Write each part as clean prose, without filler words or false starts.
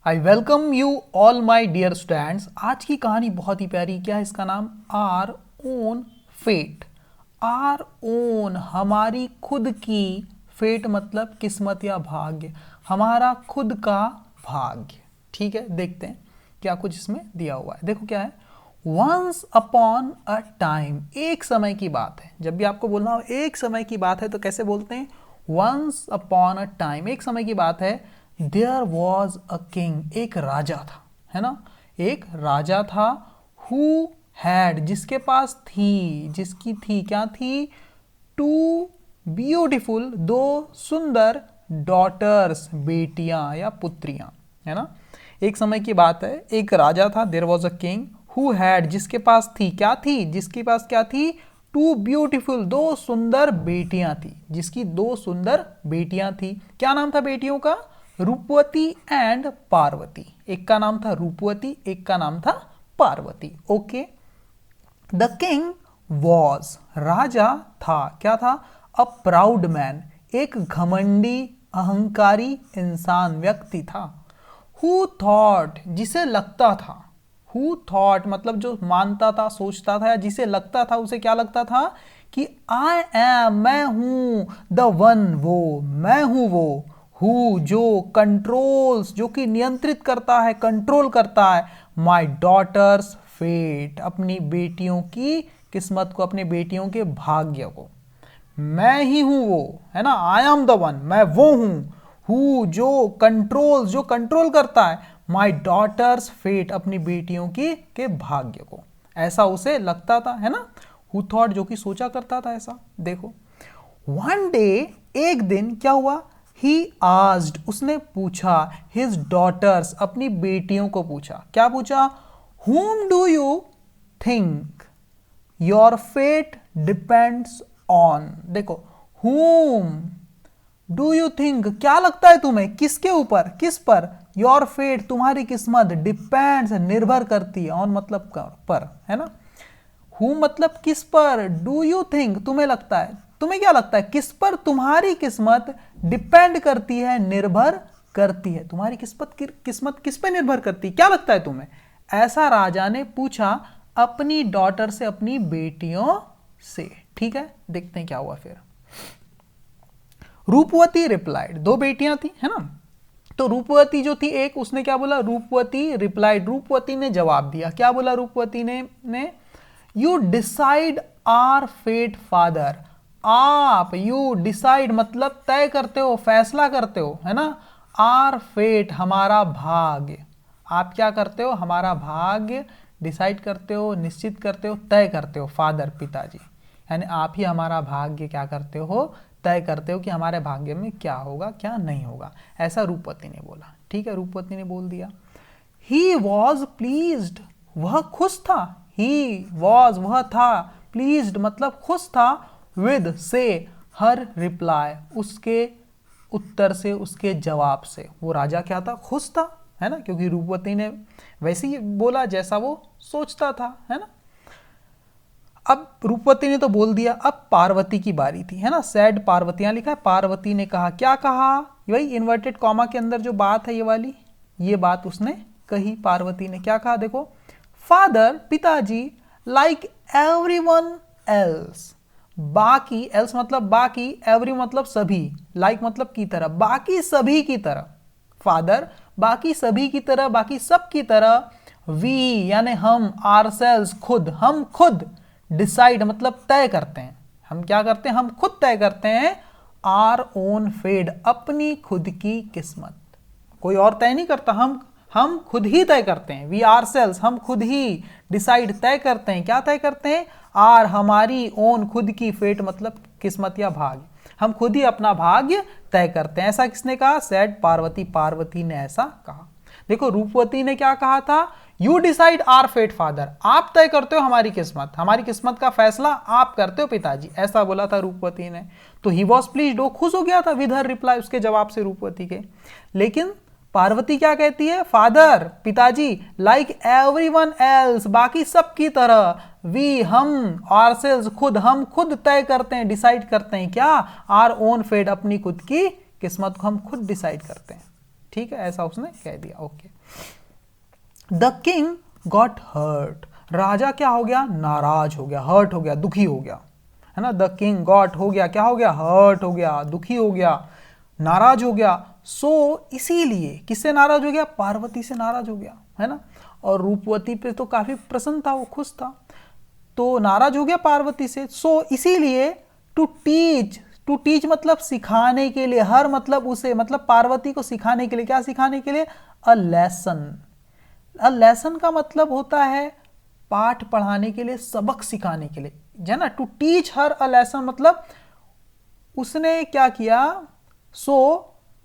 I welcome you all my dear students. आज की कहानी बहुत ही प्यारी। क्या है इसका नाम? Our own fate. Our own हमारी खुद की, फेट मतलब किस्मत या भाग्य, हमारा खुद का भाग्य। ठीक है, देखते हैं क्या कुछ इसमें दिया हुआ है। देखो क्या है, वंस अपॉन अ टाइम, एक समय की बात है। जब भी आपको बोलना हो एक समय की बात है तो कैसे बोलते हैं? वंस अपॉन अ टाइम, एक समय की बात है। देयर वॉज अ किंग, एक राजा था, है ना, एक राजा था। हु हैड, जिसके पास थी, जिसकी थी, क्या थी? टू ब्यूटिफुल, दो सुंदर, डॉटर्स, बेटियां या पुत्रियां, है ना। एक समय की बात है, एक राजा था, there was a king who had, जिसके पास थी, क्या थी? जिसके पास क्या थी? टू ब्यूटिफुल, दो सुंदर बेटियां थी, जिसकी दो सुंदर बेटियां थी। क्या नाम था बेटियों का? रूपवती एंड पार्वती। एक का नाम था रूपवती, एक का नाम था Parvati. Okay. The king was, राजा था, क्या था? अ प्राउड मैन, एक घमंडी अहंकारी इंसान, व्यक्ति था। हु थॉट, जिसे लगता था। हु थॉट मतलब जो मानता था, सोचता था, या जिसे लगता था, उसे क्या लगता था? कि आई एम, मैं हूं, द वन, वो, मैं हूं वो, हु जो कंट्रोल्स, जो कि नियंत्रित करता है, कंट्रोल करता है, माई डॉटर्स फेट, अपनी बेटियों की किस्मत को, अपनी बेटियों के भाग्य को। मैं ही हूं वो, है ना, आई एम द वन, मैं वो हूं। हु जो कंट्रोल, जो कंट्रोल करता है, माई डॉटर्स फेट, अपनी बेटियों की के भाग्य को। ऐसा उसे लगता था, है ना। हु थॉट, जो कि सोचा करता था ऐसा। देखो, वन डे, एक दिन क्या हुआ? ही आस्ड, उसने पूछा, हिज डॉटर्स, अपनी बेटियों को पूछा। क्या पूछा? whom do you think your fate depends on. देखो, whom डू यू थिंक, क्या लगता है तुम्हें, किसके ऊपर, किस पर? योर फेट, तुम्हारी किस्मत, डिपेंड्स, निर्भर करती है, ऑन मतलब पर, है ना। हु मतलब किस पर, डू यू थिंक तुम्हें लगता है, तुम्हें क्या लगता है किस पर तुम्हारी किस्मत डिपेंड करती है, निर्भर करती है। तुम्हारी किस्मत किस पर निर्भर करती है, क्या लगता है तुम्हें? ऐसा राजा ने पूछा अपनी डॉटर से, अपनी बेटियों से। ठीक है, देखते हैं क्या हुआ फिर। रूपवती रिप्लाइड, दो बेटियां थी, है ना। तो रूपवती जो थी एक, उसने क्या बोला? रूपवती रिप्लाइड, रूपवती ने जवाब दिया। क्या बोला रूपवती ने? You decide our fate father, आप, यू डिसाइड मतलब तय करते हो, फैसला करते हो, है ना। आर फेट, हमारा भाग्य। आप क्या करते हो? हमारा भाग्य डिसाइड करते हो, निश्चित करते हो, तय करते हो। फादर, पिताजी, यानी आप ही हमारा भाग्य क्या करते हो? तय करते हो कि हमारे भाग्य में क्या होगा, क्या नहीं होगा। ऐसा रूपवती ने बोला। ठीक है, रूपवती ने बोल दिया। ही वॉज प्लीज्ड, वह खुश था। ही वॉज, वह था, प्लीज्ड मतलब खुश था, विद से, हर रिप्लाई, उसके उत्तर से, उसके जवाब से। वो राजा क्या था? खुश था, है ना, क्योंकि रूपवती ने वैसे ही बोला जैसा वो सोचता था, है ना। अब रूपवती ने तो बोल दिया, अब पार्वती की बारी थी, है ना। सैड पार्वतियां लिखा है। पार्वती ने कहा, क्या कहा? वही इन्वर्टेड कॉमा के अंदर जो बात है, ये वाली, ये बात उसने कही। पार्वती ने क्या कहा? देखो, फादर, पिताजी, लाइक एवरीवन एल्स, बाकी, एल्स मतलब बाकी, एवरी मतलब सभी, लाइक मतलब की तरह, बाकी सभी की तरह। फादर, बाकी सभी की तरह, बाकी सब की तरह। वी यानी हम, आरसेल्स खुद, हम खुद, डिसाइड मतलब तय करते हैं। हम क्या करते हैं? हम खुद तय करते हैं। आर ओन फेड, अपनी खुद की किस्मत, कोई और तय नहीं करता, हम खुद ही तय करते हैं। वी आर सेल्स, हम खुद ही, डिसाइड तय करते हैं। क्या तय करते हैं? आर, हमारी, ओन खुद की, फेट मतलब किस्मत या भाग्य, हम खुद ही अपना भाग्य तय करते हैं। ऐसा किसने कहा? सेड पार्वती, पार्वती ने ऐसा कहा। देखो, रूपवती ने क्या कहा था? You decide our fate father, आप तय करते हो हमारी किस्मत, हमारी किस्मत का फैसला आप करते हो पिताजी, ऐसा बोला था रूपवती ने। तो ही वॉज प्लीज्ड, वो खुश हो गया था विद हर रिप्लाई, उसके जवाब से, रूपवती के। लेकिन पार्वती क्या कहती है? फादर, पिताजी, लाइक एवरीवन एल्स, बाकी सब की तरह, वी हम, आरसेल्स खुद, हम खुद तय करते हैं, डिसाइड करते हैं। क्या? आर ओन फेट, अपनी खुद की किस्मत को हम खुद डिसाइड करते हैं। ठीक है, ऐसा उसने कह दिया। Okay. The king got hurt, राजा क्या हो गया, नाराज हो गया, हर्ट हो गया, दुखी हो गया, है ना। द किंग गॉट हो गया, क्या हो गया, हर्ट हो गया, दुखी हो गया, नाराज हो गया। सो इसीलिए किससे नाराज हो गया, पार्वती से नाराज हो गया, है ना। और रूपवती पे तो काफी प्रसन्न था, वो खुश था, तो नाराज हो गया पार्वती से। सो इसीलिए टू टीच मतलब सिखाने के लिए, हर मतलब उसे, मतलब पार्वती को सिखाने के लिए, क्या सिखाने के लिए, अ लेसन। अ लेसन का मतलब होता है पाठ पढ़ाने के लिए, सबक सिखाने के लिए, है ना। To teach her a lesson मतलब उसने क्या किया,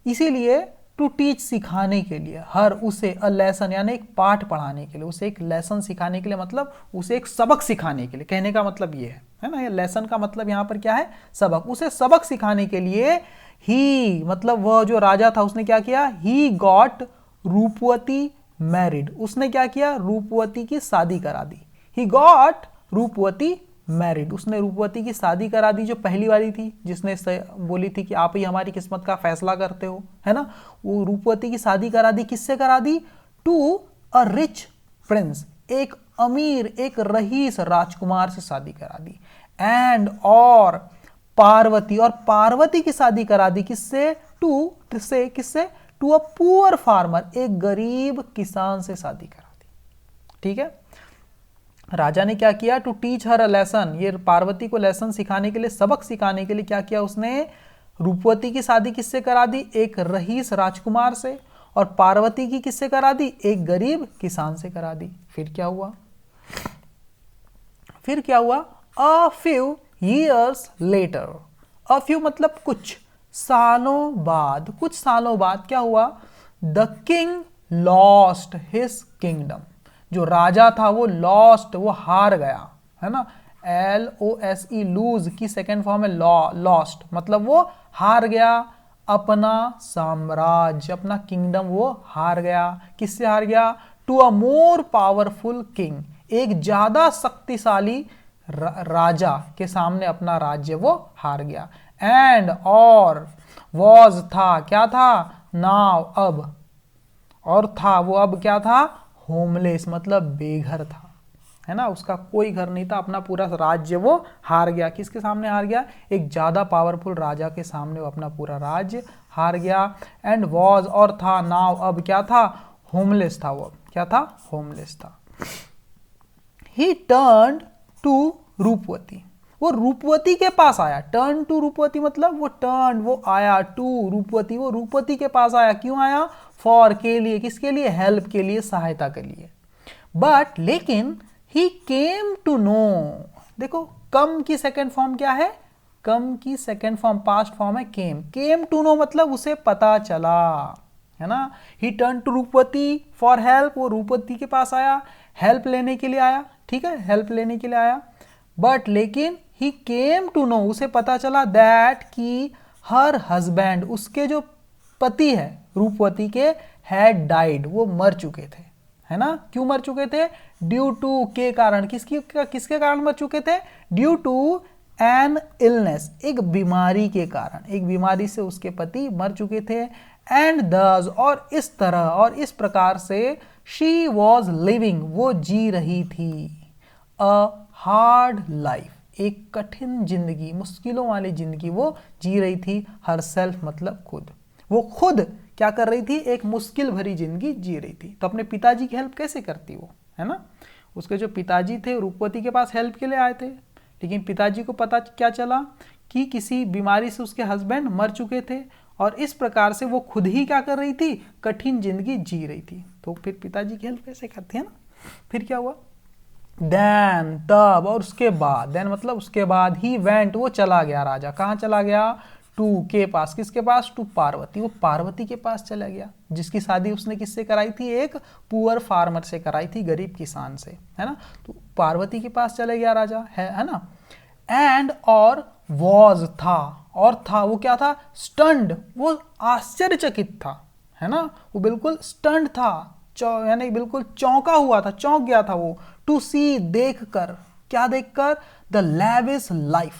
इसीलिए टू टीच सिखाने के लिए, हर उसे अ लेसन यानी एक पाठ पढ़ाने के लिए, उसे एक लेसन सिखाने के लिए, मतलब उसे एक सबक सिखाने के लिए, कहने का मतलब ये है ना। ये लेसन का मतलब यहां पर क्या है, सबक। उसे सबक सिखाने के लिए ही, मतलब वह जो राजा था उसने क्या किया, ही गॉट रूपवती मैरिड, उसने क्या किया, रूपवती की शादी करा दी। ही गॉट रूपवती मैरिड, उसने रूपवती की शादी करा दी, जो पहली वाली थी जिसने बोली थी कि आप ही हमारी किस्मत का फैसला करते हो, है ना। वो रूपवती की शादी करा दी, किससे करा दी, टू अ रिच प्रिंस, एक अमीर, एक रईस राजकुमार से शादी करा दी। एंड और पार्वती की शादी करा दी किससे, किससे, टू अ पुअर फार्मर, एक गरीब किसान से शादी करा दी। ठीक है, राजा ने क्या किया, to teach her a lesson, ये पार्वती को लेसन सिखाने के लिए, सबक सिखाने के लिए क्या किया उसने, रूपवती की शादी किससे करा दी, एक रईस राजकुमार से, और पार्वती की किससे करा दी, एक गरीब किसान से करा दी। फिर क्या हुआ, a few years later, a few मतलब कुछ सालों बाद, क्या हुआ, the king lost his kingdom, जो राजा था वो लॉस्ट, वो हार गया, है ना। LOSE लूज की सेकेंड फॉर्म है लॉस्ट, मतलब वो हार गया अपना साम्राज्य, अपना किंगडम वो हार गया। किससे हार गया, to a more powerful king, एक ज्यादा शक्तिशाली राजा के सामने अपना राज्य वो हार गया। एंड और वॉज था, क्या था, नाउ अब, और था वो अब क्या था, होमलेस मतलब बेघर था, है ना। उसका कोई घर नहीं था, अपना पूरा राज्य वो हार गया। किसके सामने हार गया, एक ज्यादा पावरफुल राजा के सामने वो अपना पूरा राज्य हार गया। एंड वॉज और था, नाउ अब क्या था, होमलेस था वो, क्या था, होमलेस था। ही टर्न टू रूपवती, वो रूपवती के पास आया, टर्न टू रूपवती मतलब वो आया, टू रूपवती, वो रूपवती के पास आया, क्यों आया, फॉर के लिए, किसके लिए, हेल्प के लिए, सहायता के लिए। बट लेकिन ही केम टू नो, देखो कम की सेकेंड फॉर्म क्या है, कम की सेकेंड फॉर्म पास्ट फॉर्म है केम टू नो मतलब उसे पता चला, है ना। He turn to Roopvati for help, वो रूपवती के पास आया, हेल्प लेने के लिए आया, ठीक है, हेल्प लेने के लिए आया। बट लेकिन ही केम टू नो, उसे पता चला दैट कि हर हस्बैंड, उसके जो पति है रूपवती के, हैड डाइड, वो मर चुके थे, है ना। क्यों मर चुके थे, ड्यू टू के कारण, किसके कारण मर चुके थे, ड्यू टू एन इलनेस, एक बीमारी के कारण, एक बीमारी से उसके पति मर चुके थे। एंड दस और इस तरह और इस प्रकार से, शी वॉज लिविंग, वो जी रही थी, अ हार्ड लाइफ, एक कठिन जिंदगी, मुश्किलों वाली जिंदगी वो जी रही थी। हर सेल्फ मतलब खुद, वो खुद क्या कर रही थी, एक मुश्किल भरी जिंदगी जी रही थी। तो अपने पिताजी की हेल्प कैसे करती वो, है ना। उसके जो पिताजी थे रूपवती के पास हेल्प के लिए आए थे, लेकिन पिताजी को पता क्या चला कि किसी बीमारी से उसके हस्बैंड मर चुके थे, और इस प्रकार से वो खुद ही क्या कर रही थी, कठिन जिंदगी जी रही थी। तो फिर पिताजी की हेल्प कैसे करती है ना। फिर क्या हुआ, देन तब, और उसके बाद, देन मतलब उसके बाद, ही वेंट वो चला गया, राजा कहाँ चला गया, टू के पास, किसके पास, टू पार्वती, वो पार्वती के पास चला गया, जिसकी शादी उसने किससे कराई थी, एक पुअर फार्मर से कराई थी, गरीब किसान से, है ना। तो पार्वती के पास चले गया राजा, है ना। एंड और वॉज था, और था वो क्या था, स्टंड, वो आश्चर्यचकित था, है ना। वो बिल्कुल स्टंड था, यानी बिल्कुल चौंका हुआ था, चौंक गया था वो, टू सी देखकर, क्या देखकर, द लेविश लाइफ,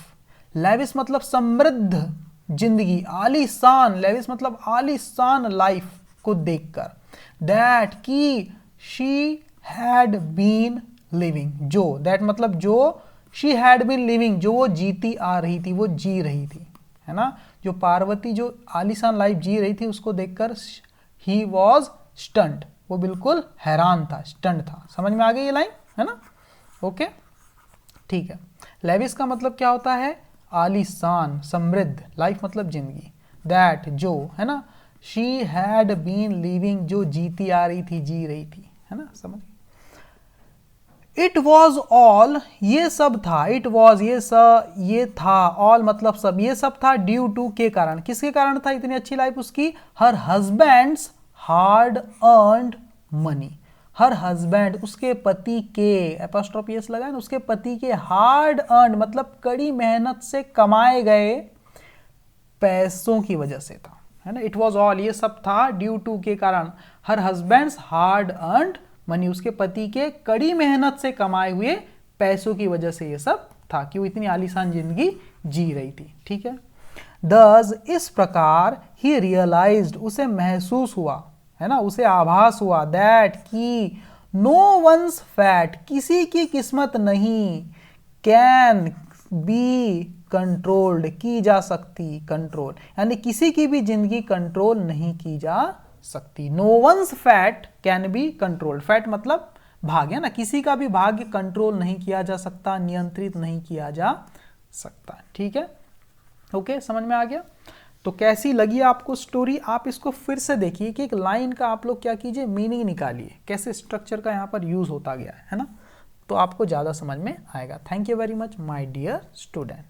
लेविश मतलब समृद्ध जिंदगी, आलीशान, लेविश मतलब आलीशान लाइफ, को देखकर, दैट की शी हैड बीन लिविंग, जो दैट मतलब जो शी हैड बीन लिविंग, जो वो जीती आ रही थी, वो जी रही थी, है ना। जो पार्वती जो आलीशान लाइफ जी रही थी उसको देखकर ही वॉज स्टंट, वो बिल्कुल हैरान था, स्टंट था। समझ में आ गई ये लाइन, है ना। ओके ठीक है। लेविस का मतलब क्या होता है, आलीशान, समृद्ध, लाइफ मतलब जिंदगी, दैट जो, है ना, शी हैड बीन लिविंग, जो जीती आ रही थी, जी रही थी, है ना। समझ, इट वॉज ऑल, ये सब था, इट वॉज ये था, ऑल मतलब सब, ये सब था ड्यू टू के कारण, किसके कारण था इतनी अच्छी लाइफ उसकी, her husband's hard earned money, her husband उसके पति के, एपोस्ट्रोफी एस लगा है ना, उसके पति के हार्ड अर्न्ड मतलब कड़ी मेहनत से कमाए गए पैसों की वजह से था, है ना। इट वॉज ऑल, ये सब था ड्यू टू के कारण, her husband's hard earned money, उसके पति के कड़ी मेहनत से कमाए हुए पैसों की वजह से ये सब था कि वो इतनी आलीशान जिंदगी जी रही थी, ठीक है। दस, इस प्रकार ही रियलाइज्ड, उसे महसूस हुआ, है ना, उसे आभास हुआ, दैट की नो वंस फैट, किसी की किस्मत नहीं, कैन बी कंट्रोल्ड, की जा सकती, कंट्रोल, यानी किसी की भी जिंदगी कंट्रोल नहीं की जा सकती। No one's fate can be controlled, fate मतलब भाग्य, ना, किसी का भी भाग्य कंट्रोल नहीं किया जा सकता, नियंत्रित नहीं किया जा सकता, ठीक है। ओके समझ में आ गया। तो कैसी लगी आपको स्टोरी, आप इसको फिर से देखिए कि एक लाइन का आप लोग क्या कीजिए, मीनिंग निकालिए, कैसे स्ट्रक्चर का यहाँ पर यूज होता गया है ना, तो आपको ज़्यादा समझ में आएगा। Thank you very much my dear student.